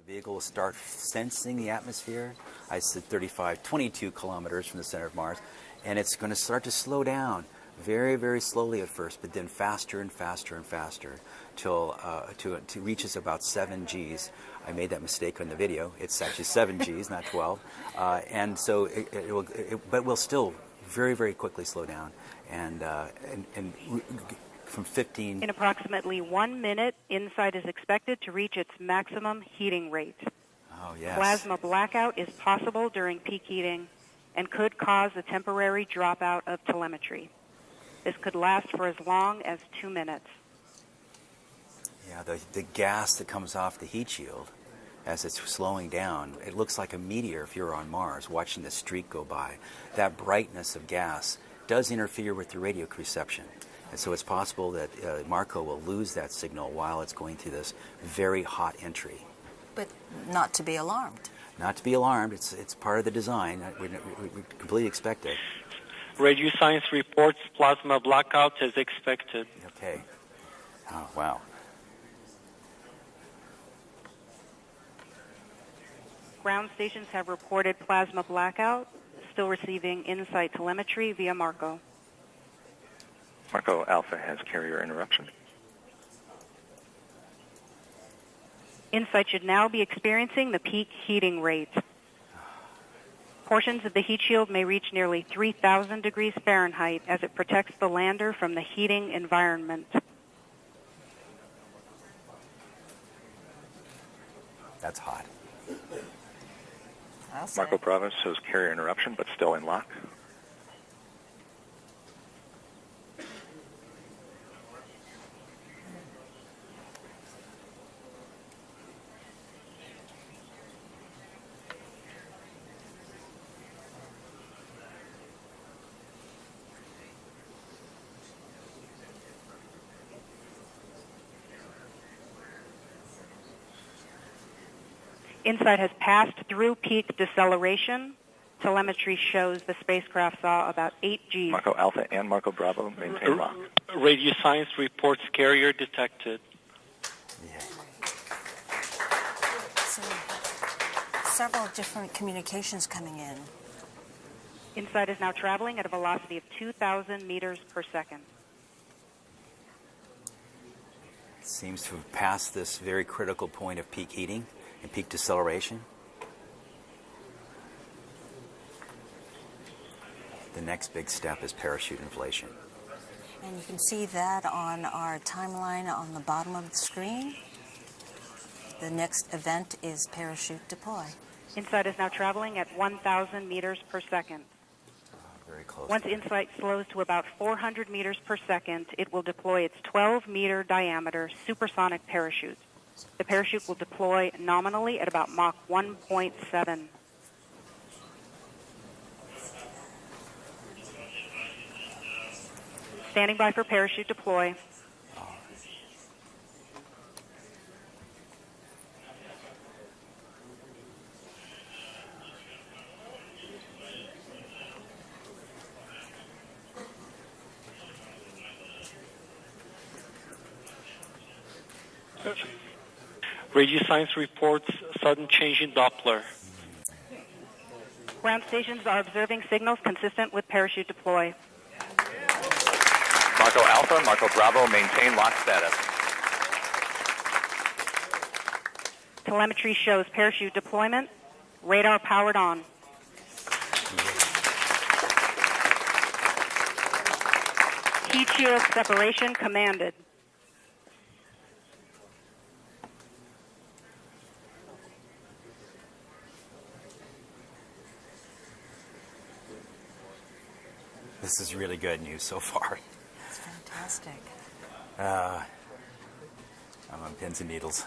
vehicle will start sensing the atmosphere. I said 22 kilometers from the center of Mars, and it's going to start to slow down very, very slowly at first, but then faster and faster and faster till it reaches about 7 Gs. I made that mistake on the video. It's actually 7 Gs, not 12. And so but we'll still very, very quickly slow down. And from 15... In approximately 1 minute, InSight is expected to reach its maximum heating rate. Oh, yes. Plasma blackout is possible during peak heating and could cause a temporary dropout of telemetry. This could last for as long as 2 minutes. Yeah, the gas that comes off the heat shield as it's slowing down, it looks like a meteor if you're on Mars watching the streak go by. That brightness of gas does interfere with the radio reception. And so it's possible that Marco will lose that signal while it's going through this very hot entry. But not to be alarmed. Not to be alarmed. It's part of the design. We completely expect it. Radio science reports plasma blackout as expected. Okay. Oh, wow. Ground stations have reported plasma blackout, still receiving InSight telemetry via Marco. Marco Alpha has carrier interruption. InSight should now be experiencing the peak heating rate. Portions of the heat shield may reach nearly 3,000 degrees Fahrenheit as it protects the lander from the heating environment. That's hot. Marco Bravo shows carrier interruption, but still in lock. InSight has passed through peak deceleration. Telemetry shows the spacecraft saw about 8 Gs. Marco Alpha and Marco Bravo maintain lock. Radio science reports carrier detected. Yeah. So, several different communications coming in. InSight is now traveling at a velocity of 2,000 meters per second. It seems to have passed this very critical point of peak heating and peak deceleration. The next big step is parachute inflation. And you can see that on our timeline on the bottom of the screen. The next event is parachute deploy. InSight is now traveling at 1,000 meters per second. Very close. Once InSight slows to about 400 meters per second, it will deploy its 12-meter diameter supersonic parachute. The parachute will deploy nominally at about Mach 1.7. Standing by for parachute deploy. Radio science reports sudden change in Doppler. Ground stations are observing signals consistent with parachute deploy. Marco Alpha, Marco Bravo maintain lock status. Telemetry shows parachute deployment. Radar powered on. Heat shield separation commanded. This is really good news so far. It's fantastic. I'm on pins and needles.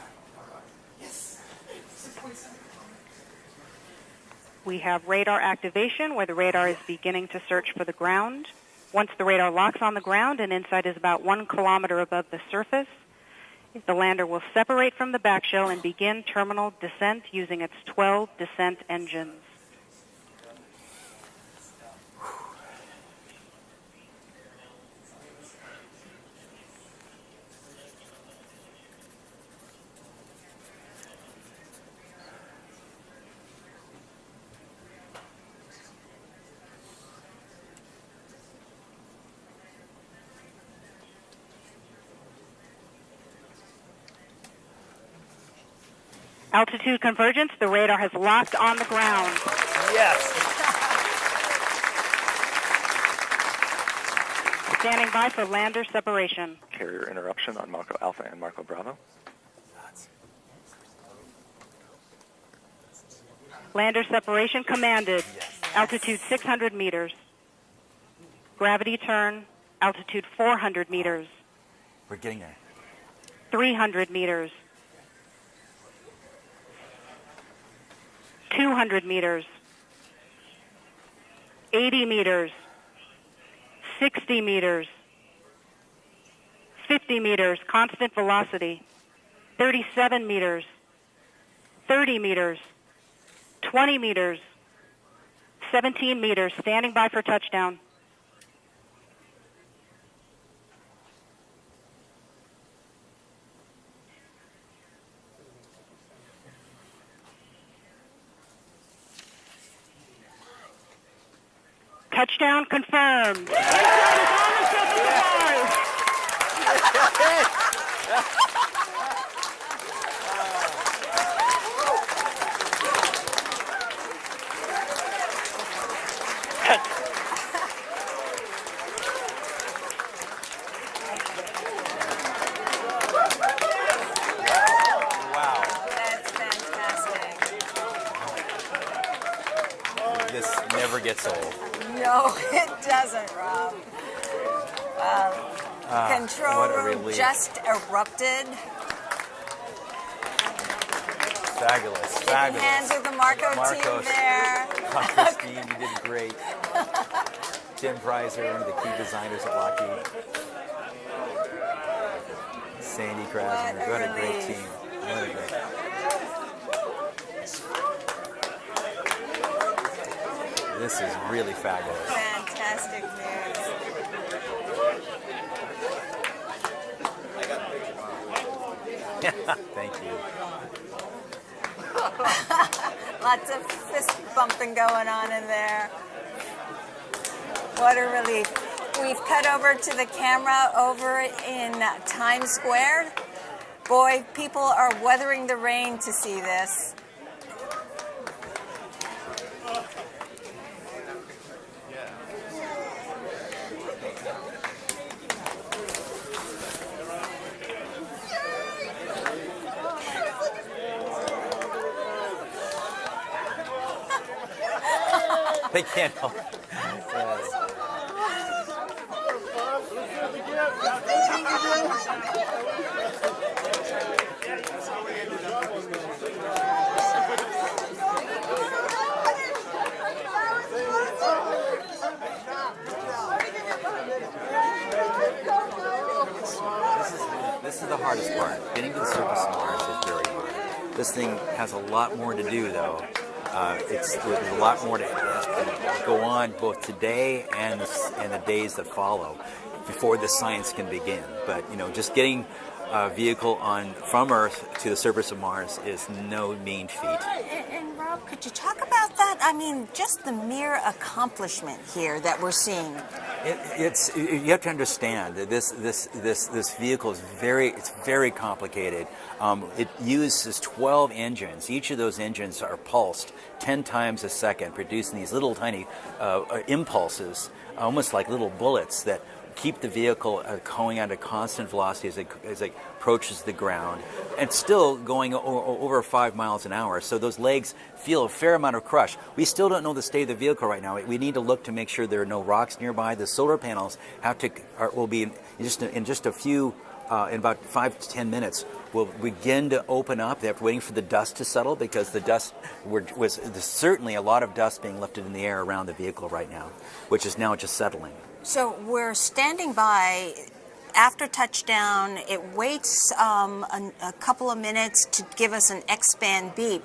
We have radar activation where the radar is beginning to search for the ground. Once the radar locks on the ground and InSight is about 1 kilometer above the surface, the lander will separate from the backshell and begin terminal descent using its 12 descent engines. Altitude convergence, the radar has locked on the ground. Yes. Standing by for lander separation. Carrier interruption on Marco Alpha and Marco Bravo. Lander separation commanded. Altitude 600 meters. Gravity turn, altitude 400 meters. We're getting there. 300 meters. 200 meters. 80 meters. 60 meters. 50 meters, constant velocity. 37 meters. 30 meters. 20 meters. 17 meters, standing by for touchdown. Touchdown confirmed. Wow. That's fantastic. This never gets old. No, it doesn't, Rob. Control what a room relief. just erupted. Fabulous. Shaking Fabulous. hands with the Marco team Marcos. there. Marcos team, you did great. Jim Preiser, one of the key designers at Lockheed. Sandy Krasner. What a What a great relief. team. What a great. This is really fabulous. Fantastic news. Thank you. Lots of fist bumping going on in there. What a relief. We've cut over to the camera over in Times Square. Boy, people are weathering the rain to see this. They can't help. This is the hardest part. Getting to the surface of Mars is very hard. This thing has a lot more to do, though. There's a lot more to go on both today and the days that follow before the science can begin. But just getting a vehicle from Earth to the surface of Mars is no mean feat. And Rob, could you talk about that? I mean, just the mere accomplishment here that we're seeing. You have to understand that this vehicle is very complicated. It uses 12 engines. Each of those engines are pulsed 10 times a second, producing these little tiny impulses, almost like little bullets that keep the vehicle going at a constant velocity as it approaches the ground, and still going over 5 miles an hour. So those legs feel a fair amount of crush. We still don't know the state of the vehicle right now. We need to look to make sure there are no rocks nearby. The solar panels will be in about 5 to 10 minutes. Will begin to open up. They're waiting for the dust to settle, because the dust there's certainly a lot of dust being lifted in the air around the vehicle right now, which is now just settling. So we're standing by after touchdown. It waits a couple of minutes to give us an X-band beep.